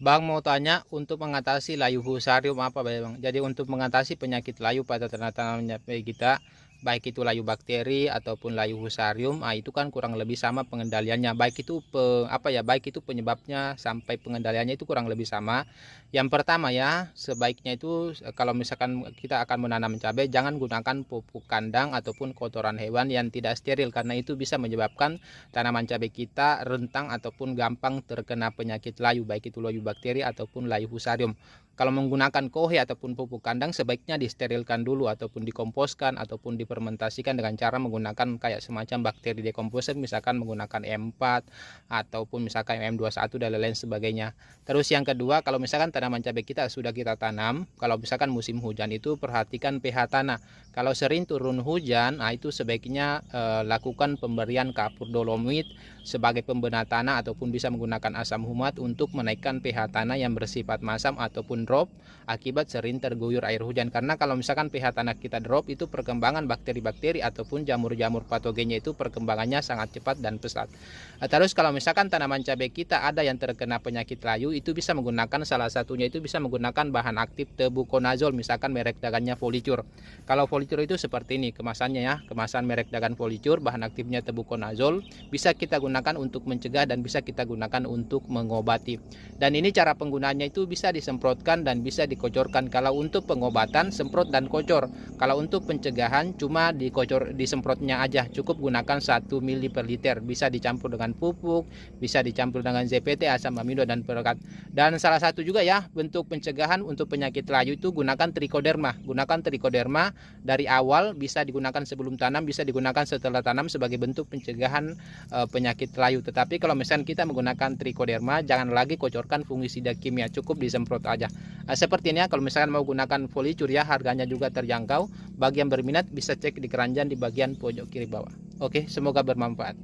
Bang mau tanya untuk mengatasi layu fusarium apa Bang? Jadi untuk mengatasi penyakit layu pada tanaman cabai kita, baik itu layu bakteri ataupun layu fusarium, itu kan kurang lebih sama pengendaliannya. Baik itu baik itu penyebabnya sampai pengendaliannya itu kurang lebih sama. Yang pertama ya, sebaiknya itu kalau misalkan kita akan menanam cabai, jangan gunakan pupuk kandang ataupun kotoran hewan yang tidak steril karena itu bisa menyebabkan tanaman cabai kita rentang ataupun gampang terkena penyakit layu, baik itu layu bakteri ataupun layu fusarium. Kalau menggunakan kohe ataupun pupuk kandang, sebaiknya disterilkan dulu ataupun dikomposkan ataupun difermentasikan dengan cara menggunakan kayak semacam bakteri decomposer, misalkan menggunakan M4 ataupun misalkan M21 dan lain-lain sebagainya. Terus yang kedua, kalau misalkan tanaman cabai kita sudah kita tanam, kalau misalkan musim hujan itu perhatikan pH tanah. Kalau sering turun hujan, itu sebaiknya lakukan pemberian kapur dolomit sebagai pembedah tanah ataupun bisa menggunakan asam humat untuk menaikkan pH tanah yang bersifat masam ataupun drop akibat sering terguyur air hujan. Karena kalau misalkan pH tanah kita drop, itu perkembangan bakteri-bakteri ataupun jamur-jamur patogennya itu perkembangannya sangat cepat dan pesat. Terus kalau misalkan tanaman cabai kita ada yang terkena penyakit layu, itu bisa menggunakan salah satunya itu bisa menggunakan bahan aktif tebuconazole, misalkan merek dagannya Folicur. Kalau Folicur itu seperti ini kemasannya ya, kemasan merek dagan Folicur, bahan aktifnya tebuconazole, bisa kita gunakan untuk mencegah dan bisa kita gunakan untuk mengobati. Dan ini cara penggunaannya itu bisa disemprotkan dan bisa dikocorkan. Kalau untuk pengobatan semprot dan kocor. Kalau untuk pencegahan cuma disemprotnya aja, cukup gunakan 1 ml per liter. Bisa dicampur dengan pupuk, bisa dicampur dengan ZPT, asam amino dan perekat. Dan salah satu juga ya bentuk pencegahan untuk penyakit layu itu gunakan trichoderma. Gunakan trichoderma dari awal, bisa digunakan sebelum tanam, bisa digunakan setelah tanam sebagai bentuk pencegahan penyakit layu. Tetapi kalau misalnya kita menggunakan trichoderma, jangan lagi kocorkan fungisida kimia, cukup disemprot aja. Seperti ini ya, kalau misalkan mau gunakan Folicur ya, harganya juga terjangkau. Bagi yang berminat bisa cek di keranjang di bagian pojok kiri bawah. Oke, semoga bermanfaat.